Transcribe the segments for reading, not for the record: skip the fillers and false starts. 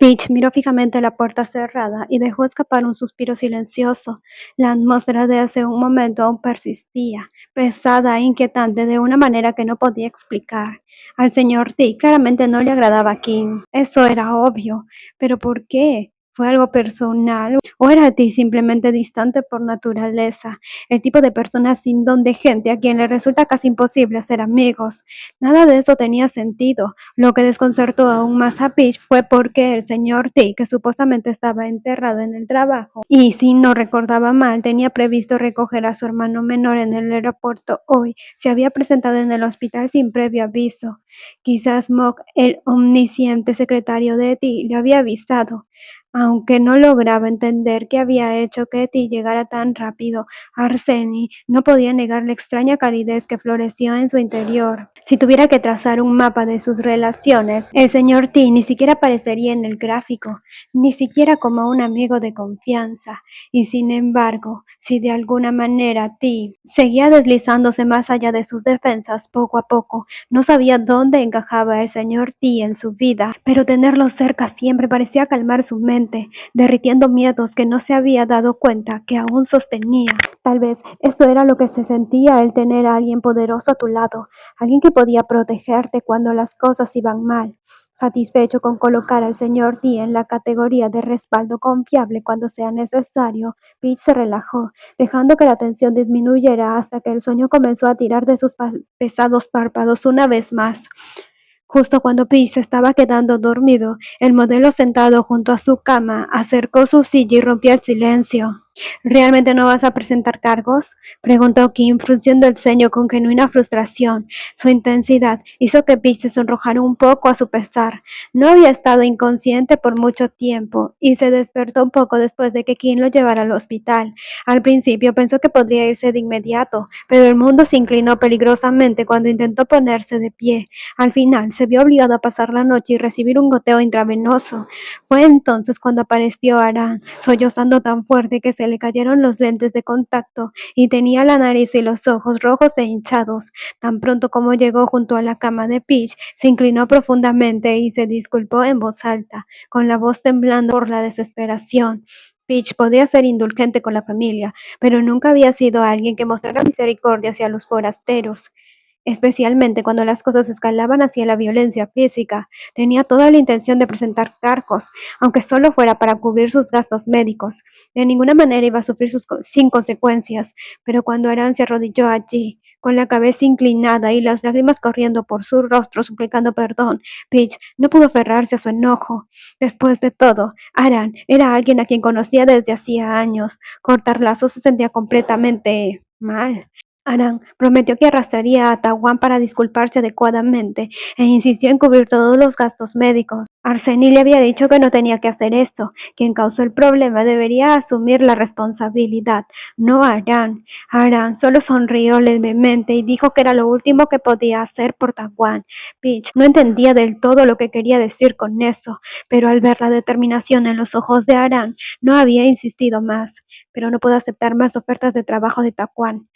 Peach miró fijamente la puerta cerrada y dejó escapar un suspiro silencioso. La atmósfera de hace un momento aún persistía, pesada e inquietante de una manera que no podía explicar. Al señor T claramente no le agradaba a King. Eso era obvio. ¿Pero por qué? ¿Fue algo personal? ¿O era T simplemente distante por naturaleza? El tipo de persona sin don de gente a quien le resulta casi imposible ser amigos. Nada de eso tenía sentido. Lo que desconcertó aún más a Peach fue porque el señor T, que supuestamente estaba enterrado en el trabajo, y si no recordaba mal, tenía previsto recoger a su hermano menor en el aeropuerto hoy, se había presentado en el hospital sin previo aviso. Quizás Mog, el omnisciente secretario de T, le había avisado. Aunque no lograba entender qué había hecho que T llegara tan rápido, Arseni no podía negar la extraña calidez que floreció en su interior. Si tuviera que trazar un mapa de sus relaciones, el señor T ni siquiera aparecería en el gráfico, ni siquiera como un amigo de confianza. Y sin embargo, si de alguna manera T seguía deslizándose más allá de sus defensas poco a poco, no sabía dónde encajaba el señor T en su vida, pero tenerlo cerca siempre parecía calmar su mente, derritiendo miedos que no se había dado cuenta que aún sostenía. Tal vez esto era lo que se sentía el tener a alguien poderoso a tu lado, alguien que podía protegerte cuando las cosas iban mal. Satisfecho con colocar al señor T en la categoría de respaldo confiable cuando sea necesario, Peach se relajó, dejando que la tensión disminuyera hasta que el sueño comenzó a tirar de sus pesados párpados una vez más. Justo cuando Peach se estaba quedando dormido, el modelo sentado junto a su cama acercó su silla y rompió el silencio. ¿Realmente no vas a presentar cargos?, preguntó Kim, frunciendo el ceño con genuina frustración. Su intensidad hizo que Peach se sonrojara un poco a su pesar. No había estado inconsciente por mucho tiempo y se despertó un poco después de que Kim lo llevara al hospital. Al principio pensó que podría irse de inmediato, pero el mundo se inclinó peligrosamente cuando intentó ponerse de pie. Al final se vio obligado a pasar la noche y recibir un goteo intravenoso. Fue entonces cuando apareció Aran, sollozando tan fuerte que se le cayeron los lentes de contacto y tenía la nariz y los ojos rojos e hinchados. Tan pronto como llegó junto a la cama de Peach, se inclinó profundamente y se disculpó en voz alta, con la voz temblando por la desesperación. Peach podía ser indulgente con la familia, pero nunca había sido alguien que mostrara misericordia hacia los forasteros, especialmente cuando las cosas escalaban hacia la violencia física. Tenía toda la intención de presentar cargos, aunque solo fuera para cubrir sus gastos médicos. De ninguna manera iba a sufrir sin consecuencias, pero cuando Aran se arrodilló allí, con la cabeza inclinada y las lágrimas corriendo por su rostro suplicando perdón, Peach no pudo aferrarse a su enojo. Después de todo, Aran era alguien a quien conocía desde hacía años. Cortar lazos se sentía completamente mal. Aran prometió que arrastraría a Tawan para disculparse adecuadamente e insistió en cubrir todos los gastos médicos. Arseni le había dicho que no tenía que hacer esto. Quien causó el problema debería asumir la responsabilidad, no Aran. Aran solo sonrió levemente y dijo que era lo último que podía hacer por Tawan. Peach no entendía del todo lo que quería decir con eso, pero al ver la determinación en los ojos de Aran, no había insistido más. Pero no puedo aceptar más ofertas de trabajo de Tawan.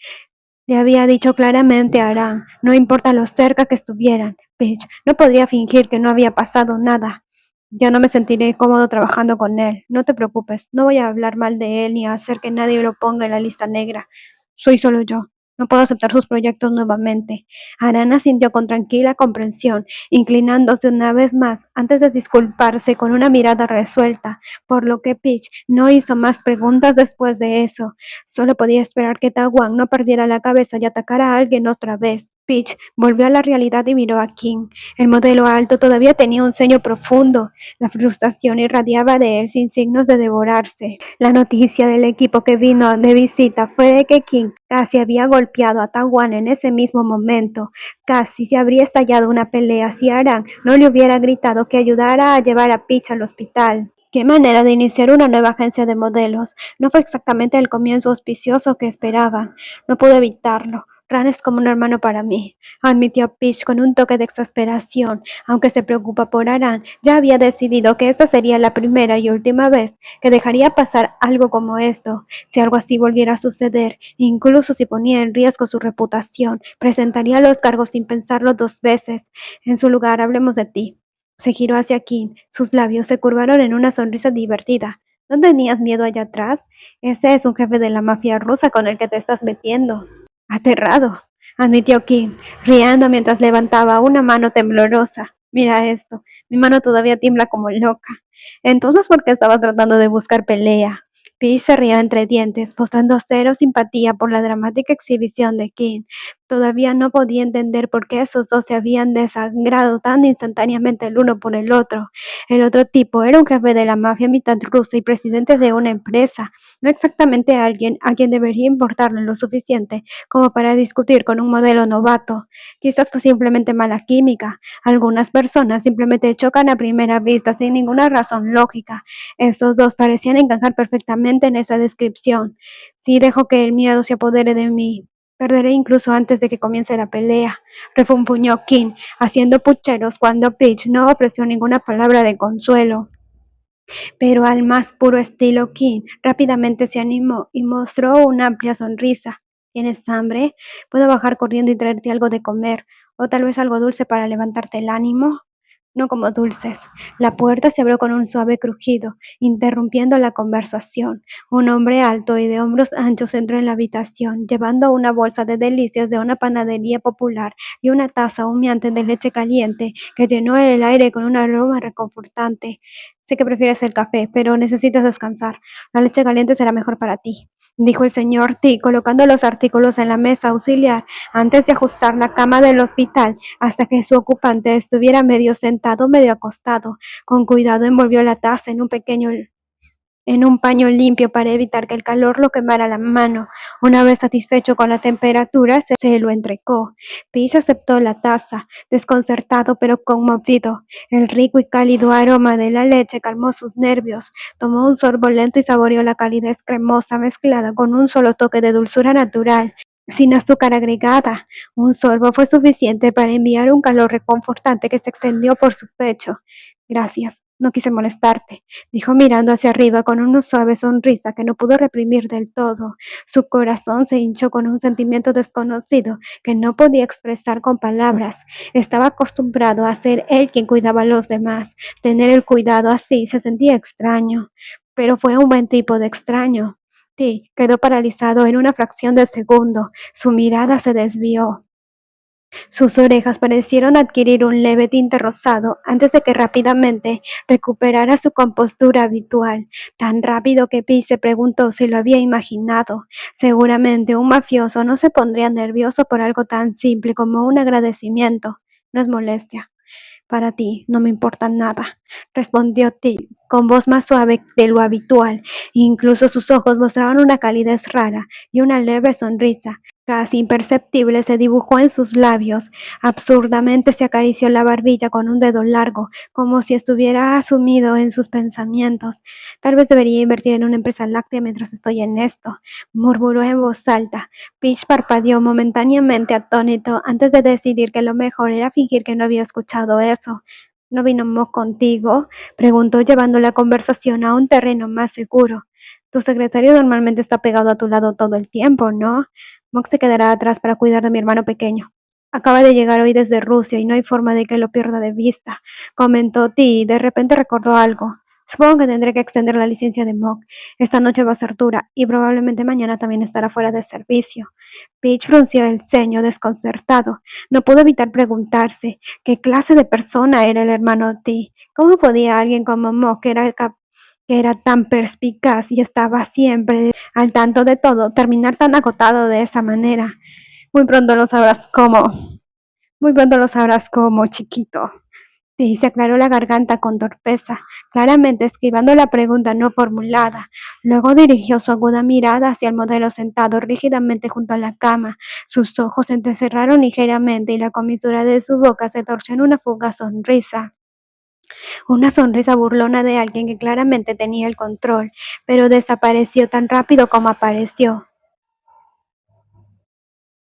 Le había dicho claramente a Aran, no importa lo cerca que estuvieran. Peach no podría fingir que no había pasado nada. Ya no me sentiré cómodo trabajando con él. No te preocupes, no voy a hablar mal de él ni a hacer que nadie lo ponga en la lista negra. Soy solo yo. No puedo aceptar sus proyectos nuevamente. Arana sintió con tranquila comprensión, inclinándose una vez más antes de disculparse con una mirada resuelta, por lo que Peach no hizo más preguntas después de eso. Solo podía esperar que Tawan no perdiera la cabeza y atacara a alguien otra vez. Peach volvió a la realidad y miró a King. El modelo alto todavía tenía un ceño profundo. La frustración irradiaba de él sin signos de devorarse. La noticia del equipo que vino de visita fue de que King casi había golpeado a Tawan en ese mismo momento. Casi se habría estallado una pelea si Aran no le hubiera gritado que ayudara a llevar a Peach al hospital. Qué manera de iniciar una nueva agencia de modelos. No fue exactamente el comienzo auspicioso que esperaban. No pude evitarlo. Ran es como un hermano para mí, admitió Peach con un toque de exasperación. Aunque se preocupa por Aran, ya había decidido que esta sería la primera y última vez que dejaría pasar algo como esto. Si algo así volviera a suceder, incluso si ponía en riesgo su reputación, presentaría los cargos sin pensarlo dos veces. En su lugar, hablemos de ti. Se giró hacia Kim. Sus labios se curvaron en una sonrisa divertida. ¿No tenías miedo allá atrás? Ese es un jefe de la mafia rusa con el que te estás metiendo. Aterrado, admitió Kim, riendo mientras levantaba una mano temblorosa. Mira esto, mi mano todavía tiembla como loca. Entonces, ¿por qué estabas tratando de buscar pelea? Peach se rió entre dientes, mostrando cero simpatía por la dramática exhibición de Kim. Todavía no podía entender por qué esos dos se habían desangrado tan instantáneamente el uno por el otro. El otro tipo era un jefe de la mafia mitad rusa y presidente de una empresa, no exactamente alguien a quien debería importarle lo suficiente como para discutir con un modelo novato. Quizás fue simplemente mala química. Algunas personas simplemente chocan a primera vista sin ninguna razón lógica. Estos dos parecían encajar perfectamente en esa descripción. Si dejo que el miedo se apodere de mí, perderé incluso antes de que comience la pelea, refunfuñó Kim, haciendo pucheros cuando Peach no ofreció ninguna palabra de consuelo. Pero al más puro estilo Kim, rápidamente se animó y mostró una amplia sonrisa. ¿Tienes hambre? ¿Puedo bajar corriendo y traerte algo de comer? ¿O tal vez algo dulce para levantarte el ánimo? No como dulces. La puerta se abrió con un suave crujido, interrumpiendo la conversación. Un hombre alto y de hombros anchos entró en la habitación, llevando una bolsa de delicias de una panadería popular y una taza humeante de leche caliente que llenó el aire con un aroma reconfortante. Sé que prefieres el café, pero necesitas descansar. La leche caliente será mejor para ti, dijo el señor T, colocando los artículos en la mesa auxiliar antes de ajustar la cama del hospital hasta que su ocupante estuviera medio sentado, medio acostado. Con cuidado envolvió la taza en un paño limpio para evitar que el calor lo quemara la mano. Una vez satisfecho con la temperatura, se lo entregó. Peach aceptó la taza, desconcertado pero conmovido. El rico y cálido aroma de la leche calmó sus nervios. Tomó un sorbo lento y saboreó la calidez cremosa mezclada con un solo toque de dulzura natural, sin azúcar agregada. Un sorbo fue suficiente para enviar un calor reconfortante que se extendió por su pecho. Gracias, no quise molestarte, dijo mirando hacia arriba con una suave sonrisa que no pudo reprimir del todo. Su corazón se hinchó con un sentimiento desconocido que no podía expresar con palabras. Estaba acostumbrado a ser él quien cuidaba a los demás. Tener el cuidado así se sentía extraño, pero fue un buen tipo de extraño. Sí, quedó paralizado en una fracción de segundo. Su mirada se desvió. Sus orejas parecieron adquirir un leve tinte rosado antes de que rápidamente recuperara su compostura habitual, tan rápido que Pi se preguntó si lo había imaginado. Seguramente un mafioso no se pondría nervioso por algo tan simple como un agradecimiento. No es molestia. Para ti no me importa nada, respondió Till con voz más suave de lo habitual. Incluso sus ojos mostraban una calidez rara y una leve sonrisa, casi imperceptible, se dibujó en sus labios. Absurdamente se acarició la barbilla con un dedo largo, como si estuviera sumido en sus pensamientos. Tal vez debería invertir en una empresa láctea mientras estoy en esto, murmuró en voz alta. Peach parpadeó momentáneamente atónito antes de decidir que lo mejor era fingir que no había escuchado eso. ¿No vino Mo contigo?, preguntó, llevando la conversación a un terreno más seguro. Tu secretario normalmente está pegado a tu lado todo el tiempo, ¿no? Mox se quedará atrás para cuidar de mi hermano pequeño. Acaba de llegar hoy desde Rusia y no hay forma de que lo pierda de vista, comentó Ti y de repente recordó algo. Supongo que tendré que extender la licencia de Mog. Esta noche va a ser dura y probablemente mañana también estará fuera de servicio. Peach frunció el ceño desconcertado. No pudo evitar preguntarse qué clase de persona era el hermano T. ¿Cómo podía alguien como Mog, que era tan perspicaz y estaba siempre al tanto de todo, terminar tan agotado de esa manera? Muy pronto lo sabrás cómo. Muy pronto lo sabrás cómo, chiquito. Sí, se aclaró la garganta con torpeza, claramente esquivando la pregunta no formulada. Luego dirigió su aguda mirada hacia el modelo sentado rígidamente junto a la cama. Sus ojos se entrecerraron ligeramente y la comisura de su boca se torció en una fugaz sonrisa. Una sonrisa burlona de alguien que claramente tenía el control, pero desapareció tan rápido como apareció.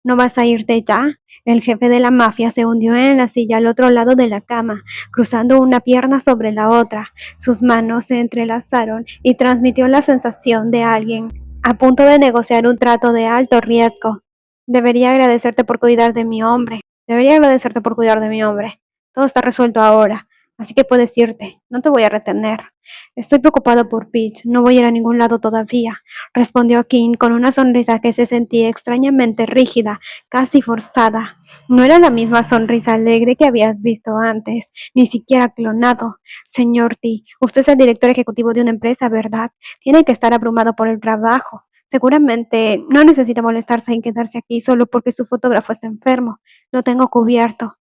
¿No vas a irte ya? El jefe de la mafia se hundió en la silla al otro lado de la cama, cruzando una pierna sobre la otra. Sus manos se entrelazaron y transmitió la sensación de alguien a punto de negociar un trato de alto riesgo. Debería agradecerte por cuidar de mi hombre. Debería agradecerte por cuidar de mi hombre. Todo está resuelto ahora. así que puedes irte, no te voy a retener. Estoy preocupado por Peach, no voy a ir a ningún lado todavía, respondió King con una sonrisa que se sentía extrañamente rígida, casi forzada. No era la misma sonrisa alegre que habías visto antes, ni siquiera clonado. Señor T, usted es el director ejecutivo de una empresa, ¿verdad? Tiene que estar abrumado por el trabajo. Seguramente no necesita molestarse en quedarse aquí solo porque su fotógrafo está enfermo. Lo tengo cubierto.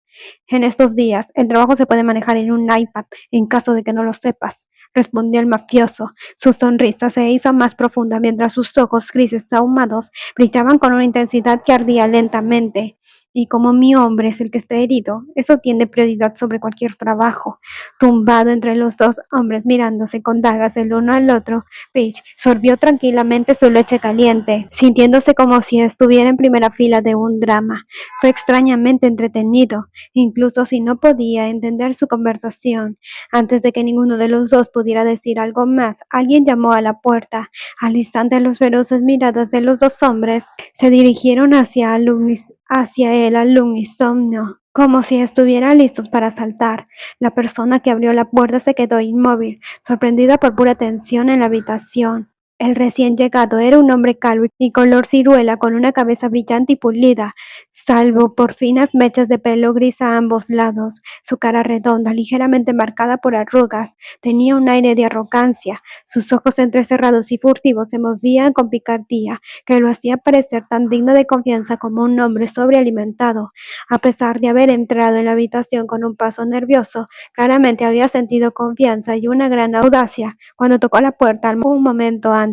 En estos días, el trabajo se puede manejar en un iPad, en caso de que no lo sepas, respondió el mafioso. Su sonrisa se hizo más profunda mientras sus ojos grises ahumados brillaban con una intensidad que ardía lentamente. Y como mi hombre es el que está herido, eso tiene prioridad sobre cualquier trabajo. Tumbado entre los dos hombres mirándose con dagas el uno al otro, Peach sorbió tranquilamente su leche caliente, sintiéndose como si estuviera en primera fila de un drama. Fue extrañamente entretenido, incluso si no podía entender su conversación. Antes de que ninguno de los dos pudiera decir algo más, alguien llamó a la puerta. Al instante, las feroces miradas de los dos hombres se dirigieron hacia él al unísono, como si estuvieran listos para saltar. La persona que abrió la puerta se quedó inmóvil, sorprendida por pura tensión en la habitación. El recién llegado era un hombre calvo y color ciruela con una cabeza brillante y pulida, salvo por finas mechas de pelo gris a ambos lados. Su cara redonda, ligeramente marcada por arrugas, tenía un aire de arrogancia. Sus ojos entrecerrados y furtivos se movían con picardía, que lo hacía parecer tan digno de confianza como un hombre sobrealimentado. A pesar de haber entrado en la habitación con un paso nervioso, claramente había sentido confianza y una gran audacia cuando tocó la puerta un momento antes.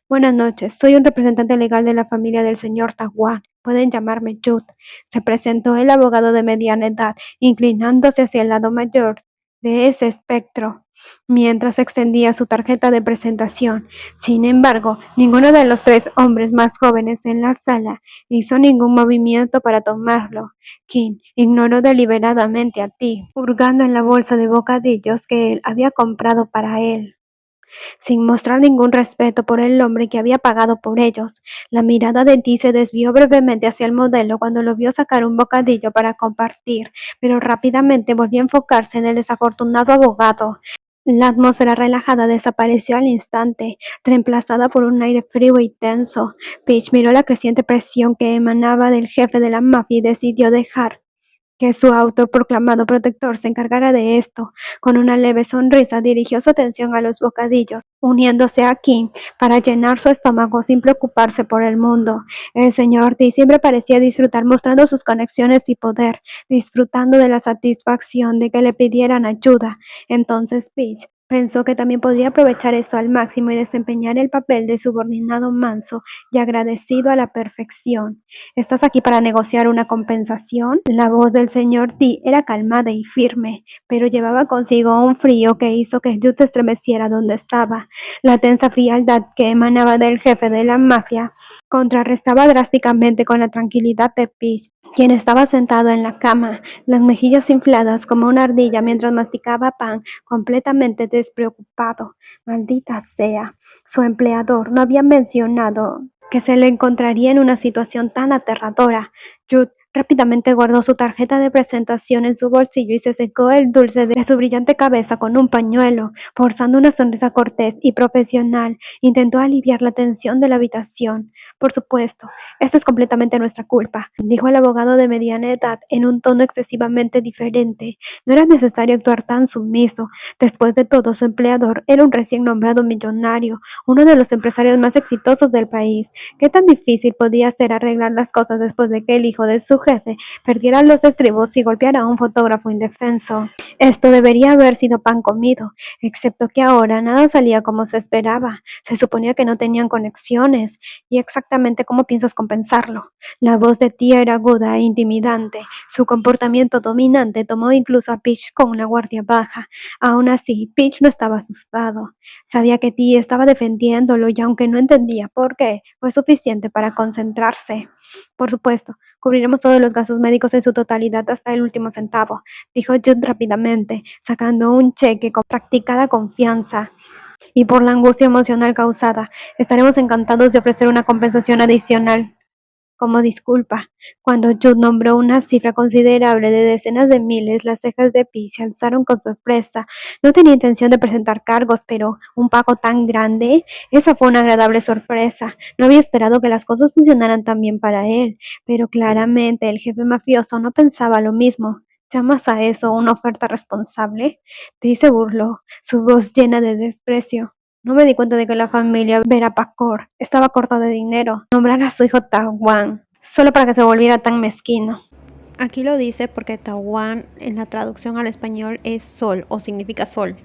Buenas noches, soy un representante legal de la familia del señor Tawar. Pueden llamarme Jude. Se presentó el abogado de mediana edad, inclinándose hacia el lado mayor de ese espectro, mientras extendía su tarjeta de presentación. Sin embargo, ninguno de los tres hombres más jóvenes en la sala hizo ningún movimiento para tomarlo. King ignoró deliberadamente a T, hurgando en la bolsa de bocadillos que él había comprado para él sin mostrar ningún respeto por el hombre que había pagado por ellos. La mirada de Dee se desvió brevemente hacia el modelo cuando lo vio sacar un bocadillo para compartir, pero rápidamente volvió a enfocarse en el desafortunado abogado. La atmósfera relajada desapareció al instante, reemplazada por un aire frío y tenso. Peach miró la creciente presión que emanaba del jefe de la mafia y decidió dejar que su autoproclamado protector se encargara de esto. Con una leve sonrisa dirigió su atención a los bocadillos, uniéndose a King para llenar su estómago sin preocuparse por el mundo. El señor T siempre parecía disfrutar mostrando sus conexiones y poder, disfrutando de la satisfacción de que le pidieran ayuda. Entonces Peach pensó que también podría aprovechar esto al máximo y desempeñar el papel de subordinado manso y agradecido a la perfección. ¿Estás aquí para negociar una compensación? La voz del señor T era calmada y firme, pero llevaba consigo un frío que hizo que Jude se estremeciera donde estaba. La tensa frialdad que emanaba del jefe de la mafia contrarrestaba drásticamente con la tranquilidad de Peach, quien estaba sentado en la cama, las mejillas infladas como una ardilla mientras masticaba pan, completamente despreocupado. Maldita sea, su empleador no había mencionado que se le encontraría en una situación tan aterradora. Jude rápidamente guardó su tarjeta de presentación en su bolsillo y se secó el dulce de su brillante cabeza con un pañuelo, forzando una sonrisa cortés y profesional. Intentó aliviar la tensión de la habitación. Por supuesto, esto es completamente nuestra culpa, dijo el abogado de mediana edad en un tono excesivamente diferente. No era necesario actuar tan sumiso. Después de todo, su empleador era un recién nombrado millonario, uno de los empresarios más exitosos del país. ¿Qué tan difícil podía ser arreglar las cosas después de que el hijo de su jefe perdiera los estribos y golpeara a un fotógrafo indefenso? Esto debería haber sido pan comido, excepto que ahora nada salía como se esperaba. Se suponía que no tenían conexiones. ¿Y exactamente cómo piensas compensarlo? La voz de Tia era aguda e intimidante. Su comportamiento dominante tomó incluso a Peach con la guardia baja. Aún así, Peach no estaba asustado. Sabía que Tia estaba defendiéndolo y aunque no entendía por qué, fue suficiente para concentrarse. Por supuesto, cubriremos todos los gastos médicos en su totalidad hasta el último centavo, dijo Jude rápidamente, sacando un cheque con practicada confianza. Y por la angustia emocional causada, estaremos encantados de ofrecer una compensación adicional. como disculpa. Cuando Jude nombró una cifra considerable de decenas de miles, las cejas de Pi se alzaron con sorpresa. No tenía intención de presentar cargos, pero un pago tan grande, esa fue una agradable sorpresa. No había esperado que las cosas funcionaran tan bien para él, pero claramente el jefe mafioso no pensaba lo mismo. ¿Llamas a eso una oferta responsable? Ti se burló, su voz llena de desprecio. No me di cuenta de que la familia Verapacor estaba corta de dinero. Nombrar a su hijo Tawan solo para que se volviera tan mezquino. Aquí lo dice porque Tawan en la traducción al español es sol o significa sol.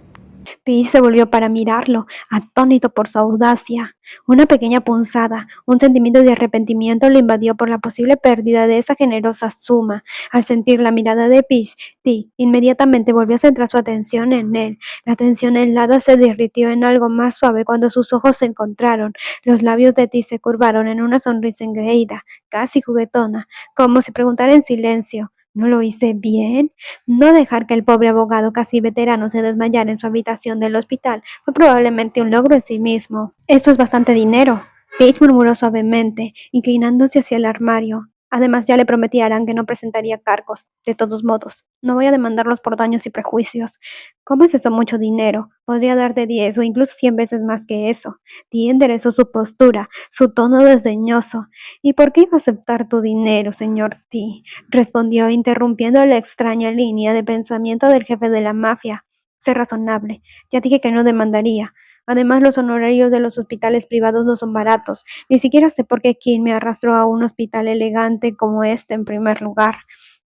Pi se volvió para mirarlo, atónito por su audacia. Una pequeña punzada, un sentimiento de arrepentimiento lo invadió por la posible pérdida de esa generosa suma. Al sentir la mirada de Peach, Ti inmediatamente volvió a centrar su atención en él. La tensión helada se derritió en algo más suave cuando sus ojos se encontraron. Los labios de Ti se curvaron en una sonrisa engreída, casi juguetona, como si preguntara en silencio: ¿no lo hice bien? No dejar que el pobre abogado casi veterano se desmayara en su habitación del hospital fue probablemente un logro en sí mismo. Eso es bastante dinero, Paige murmuró suavemente, inclinándose hacia el armario. Además, ya le prometí a Aran que no presentaría cargos. De todos modos, no voy a demandarlos por daños y prejuicios. ¿Cómo es eso mucho dinero? Podría darte 10 o incluso 100 veces más que eso. Ti enderezó su postura, su tono desdeñoso. ¿Y por qué iba a aceptar tu dinero, señor T? Respondió, interrumpiendo la extraña línea de pensamiento del jefe de la mafia. Sé razonable. Ya dije que no demandaría. Además, los honorarios de los hospitales privados no son baratos. Ni siquiera sé por qué Kim me arrastró a un hospital elegante como este en primer lugar.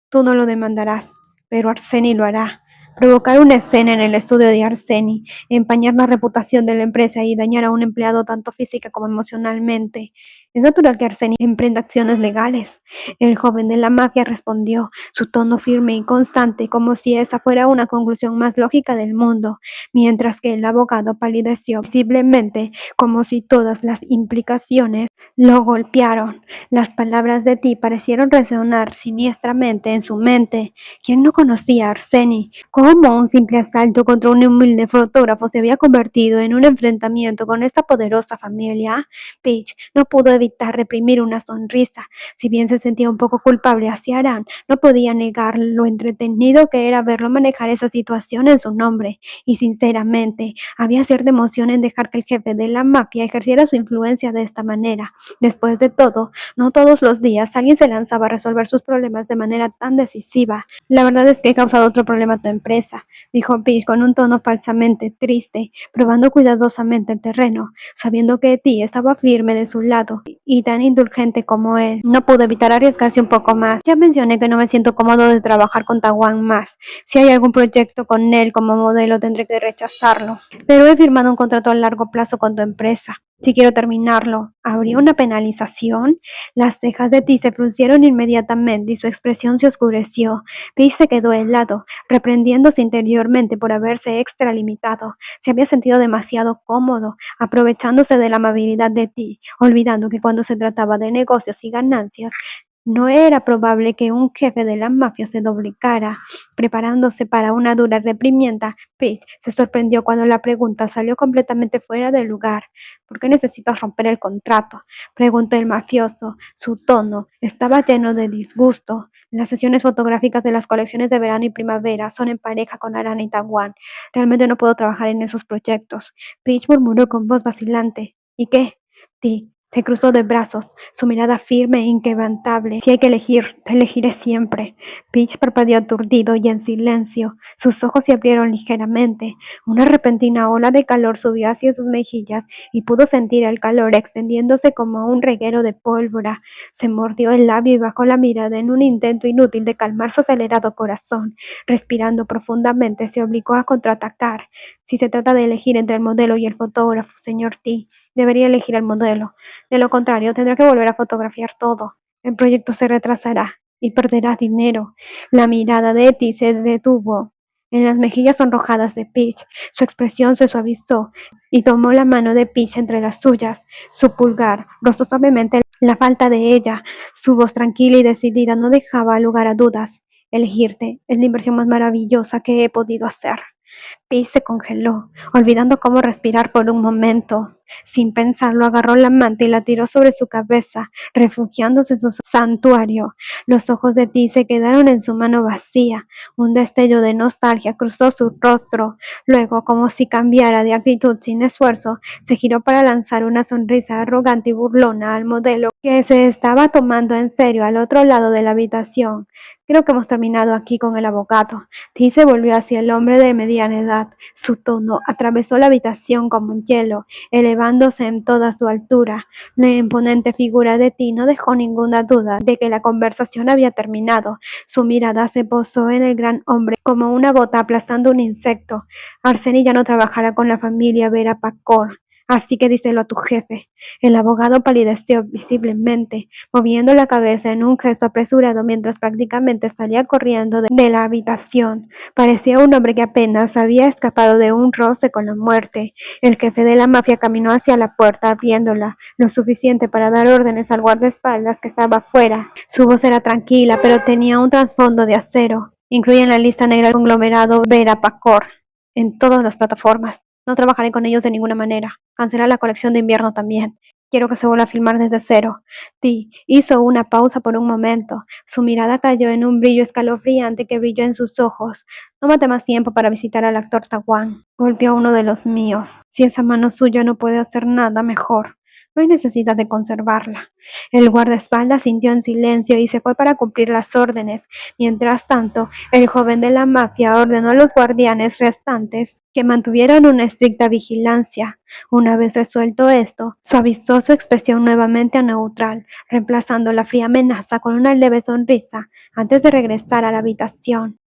Tú no lo demandarás, pero Arseni lo hará. Provocar una escena en el estudio de Arseni, empañar la reputación de la empresa y dañar a un empleado tanto física como emocionalmente. Es natural que Arseni emprenda acciones legales. El joven de la mafia respondió, su tono firme y constante, como si esa fuera una conclusión más lógica del mundo, mientras que el abogado palideció visiblemente, como si todas las implicaciones lo golpearon. Las palabras de Ti parecieron resonar siniestramente en su mente. ¿Quién no conocía a Arseni? ¿Cómo un simple asalto contra un humilde fotógrafo se había convertido en un enfrentamiento con esta poderosa familia? Paige no pudo evitar reprimir una sonrisa. Si bien se sentía un poco culpable hacia Aran, no podía negar lo entretenido que era verlo manejar esa situación en su nombre. Y sinceramente, había cierta emoción en dejar que el jefe de la mafia ejerciera su influencia de esta manera. Después de todo, no todos los días alguien se lanzaba a resolver sus problemas de manera tan decisiva. La verdad es que he causado otro problema a tu empresa, dijo Peach con un tono falsamente triste, probando cuidadosamente el terreno, sabiendo que Ti estaba firme de su lado y tan indulgente como él. No pudo evitar arriesgarse un poco más. Ya mencioné que no me siento cómodo de trabajar con Tawan más. Si hay algún proyecto con él como modelo, tendré que rechazarlo. Pero he firmado un contrato a largo plazo con tu empresa. Si quiero terminarlo, ¿habría una penalización? Las cejas de Ti se fruncieron inmediatamente y su expresión se oscureció. Peach se quedó helado, reprendiéndose interiormente por haberse extralimitado. Se había sentido demasiado cómodo, aprovechándose de la amabilidad de Ti, olvidando que cuando se trataba de negocios y ganancias, no era probable que un jefe de la mafia se doblecara. Preparándose para una dura reprimenda, Pete se sorprendió cuando la pregunta salió completamente fuera de lugar. ¿Por qué necesitas romper el contrato?, preguntó el mafioso. Su tono estaba lleno de disgusto. Las sesiones fotográficas de las colecciones de verano y primavera son en pareja con Arana y Tawan. Realmente no puedo trabajar en esos proyectos. Pete murmuró con voz vacilante. ¿Y qué? Ti se cruzó de brazos, su mirada firme e inquebrantable. Si hay que elegir, te elegiré siempre. Peach parpadeó aturdido y en silencio. Sus ojos se abrieron ligeramente. Una repentina ola de calor subió hacia sus mejillas y pudo sentir el calor extendiéndose como un reguero de pólvora. Se mordió el labio y bajó la mirada en un intento inútil de calmar su acelerado corazón. Respirando profundamente, se obligó a contraatacar. Si se trata de elegir entre el modelo y el fotógrafo, señor T, debería elegir el modelo. De lo contrario, tendrá que volver a fotografiar todo. El proyecto se retrasará y perderás dinero. La mirada de Etty se detuvo en las mejillas sonrojadas de Peach. Su expresión se suavizó y tomó la mano de Peach entre las suyas. Su pulgar rozó suavemente la falda de ella. Su voz tranquila y decidida no dejaba lugar a dudas. Elegirte es la inversión más maravillosa que he podido hacer. Pi se congeló, olvidando cómo respirar por un momento. Sin pensarlo, agarró la manta y la tiró sobre su cabeza, refugiándose en su santuario. Los ojos de Ti se quedaron en su mano vacía. Un destello de nostalgia cruzó su rostro. Luego, como si cambiara de actitud sin esfuerzo, se giró para lanzar una sonrisa arrogante y burlona al modelo que se estaba tomando en serio al otro lado de la habitación. Creo que hemos terminado aquí con el abogado. Ti se volvió hacia el hombre de mediana edad. Su tono atravesó la habitación como un hielo, elevándose en toda su altura. La imponente figura de Ti no dejó ninguna duda de que la conversación había terminado. Su mirada se posó en el gran hombre como una bota aplastando un insecto. Arseni ya no trabajará con la familia Vera Pacor. Así que díselo a tu jefe. El abogado palideció visiblemente, moviendo la cabeza en un gesto apresurado mientras prácticamente salía corriendo de la habitación. Parecía un hombre que apenas había escapado de un roce con la muerte. El jefe de la mafia caminó hacia la puerta, abriéndola lo suficiente para dar órdenes al guardaespaldas que estaba afuera. Su voz era tranquila, pero tenía un trasfondo de acero. Incluye en la lista negra el conglomerado Vera Pacor en todas las plataformas. No trabajaré con ellos de ninguna manera. Cancela la colección de invierno también. Quiero que se vuelva a filmar desde cero. Ti hizo una pausa por un momento. Su mirada cayó en un brillo escalofriante que brilló en sus ojos. Tómate más tiempo para visitar al actor Tawan. Golpeó a uno de los míos. Si esa mano suya no puede hacer nada mejor, no hay necesidad de conservarla. El guardaespaldas sintió en silencio y se fue para cumplir las órdenes. Mientras tanto, el joven de la mafia ordenó a los guardianes restantes que mantuvieran una estricta vigilancia. Una vez resuelto esto, suavizó su expresión nuevamente a neutral, reemplazando la fría amenaza con una leve sonrisa antes de regresar a la habitación.